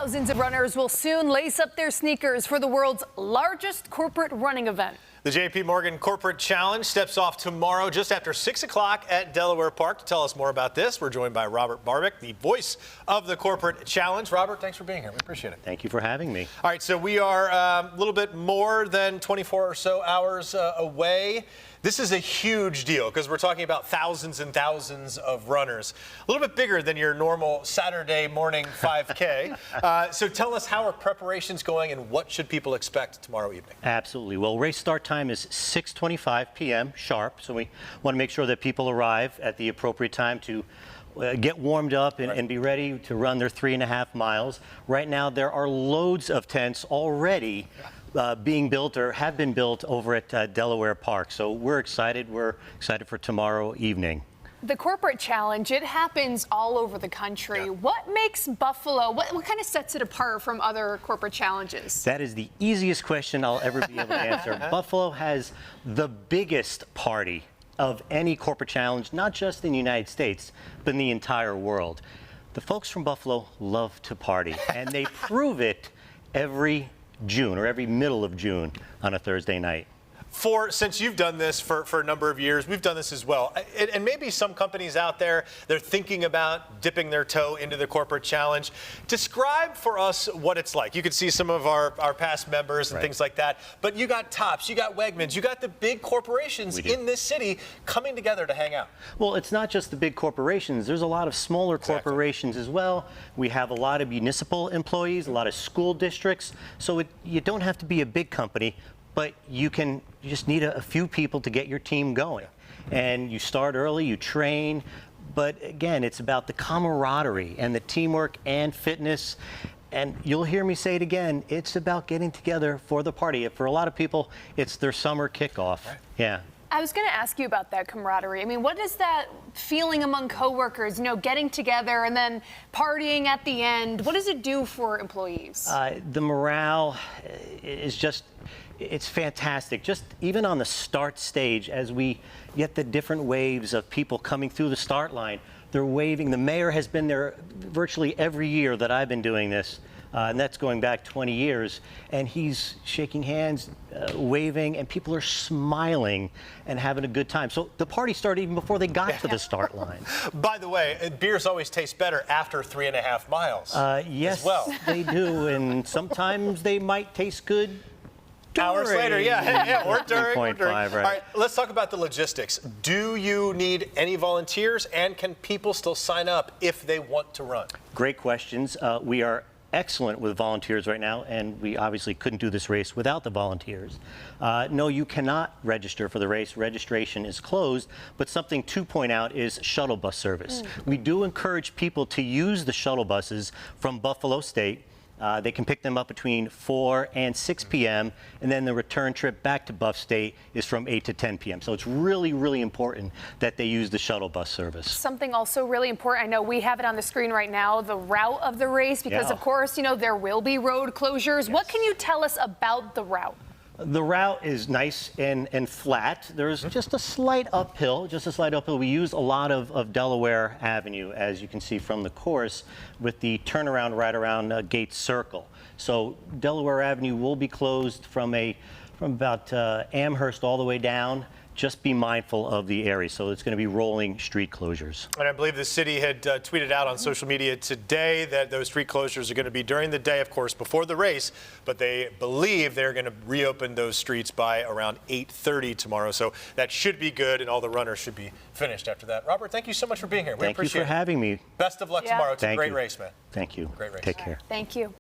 Thousands of runners will soon lace up their sneakers for the world's largest corporate running event. The J.P. Morgan Corporate Challenge steps off tomorrow just after 6 o'clock at Delaware Park. To tell us more about this, we're joined by Robert Barbick, the voice of the Corporate Challenge. Robert, thanks for being here. We appreciate it. Thank you for having me. All right, so we are a little bit more than 24 or so hours away. This is a huge deal because we're talking about thousands and thousands of runners. A little bit bigger than your normal Saturday morning 5K. So tell us, how are preparations going and what should people expect tomorrow evening? Absolutely. Well, race start time is 6:25 p.m. sharp, so we want to make sure that people arrive at the appropriate time to get warmed up and be ready to run their 3.5 miles. Right now, there are loads of tents already being built or have been built over at Delaware Park. So we're excited. We're excited for tomorrow evening. The Corporate Challenge, it happens all over the country. Yeah. What makes Buffalo, what kind of sets it apart from other corporate challenges? That is the easiest question I'll ever be able to answer. Buffalo has the biggest party of any corporate challenge, not just in the United States, but in the entire world. The folks from Buffalo love to party, and they prove it every June or every middle of June on a Thursday night. Since you've done this for a number of years, we've done this as well. And maybe some companies out there, they're thinking about dipping their toe into the Corporate Challenge. Describe for us what it's like. You can see some of our past members and things like that. But you got Tops, you got Wegmans, you got the big corporations in this city coming together to hang out. Well, it's not just the big corporations. There's a lot of smaller corporations as well. We have a lot of municipal employees, a lot of school districts. So you don't have to be a big company, but you just need a few people to get your team going. And you start early, you train, but again, it's about the camaraderie and the teamwork and fitness. And you'll hear me say it again, it's about getting together for the party. For a lot of people, it's their summer kickoff. Yeah. I was going to ask you about that camaraderie. I mean, what is that feeling among coworkers, you know, getting together and then partying at the end? What does it do for employees? The morale is just, it's fantastic. Just even on the start stage, as we get the different waves of people coming through the start line, they're waving. The mayor has been there virtually every year that I've been doing this. And that's going back 20 years, and he's shaking hands, waving, and people are smiling and having a good time. So the party started even before they got to the start line. By the way, beers always taste better after 3.5 miles. Yes, as well. They do, and sometimes they might taste good hours later, or during. Right. All right, let's talk about the logistics. Do you need any volunteers, and can people still sign up if they want to run? Great questions. We are excellent with volunteers right now, and we obviously couldn't do this race without the volunteers. No, you cannot register for the race. Registration is closed, but something to point out is shuttle bus service. We do encourage people to use the shuttle buses from Buffalo State. They can pick them up between 4 and 6 p.m., and then the return trip back to Buff State is from 8 to 10 p.m. So it's really, really important that they use the shuttle bus service. Something also really important, I know we have it on the screen right now, the route of the race, because of course, you know, there will be road closures. Yes. What can you tell us about the route? The route is nice and flat. There's just a slight uphill, We use a lot of Delaware Avenue, as you can see from the course, with the turnaround right around Gates Circle. So Delaware Avenue will be closed from about Amherst all the way down. Just be mindful of the area. So it's going to be rolling street closures. And I believe the city had tweeted out on social media today that those street closures are going to be during the day, of course, before the race, but they believe they're going to reopen those streets by around 8:30 tomorrow. So that should be good, and all the runners should be finished after that. Robert, thank you so much for being here. We appreciate it. Thank you for having me. Best of luck tomorrow. It's a great race, man. Thank you. Great race. Take care. Thank you.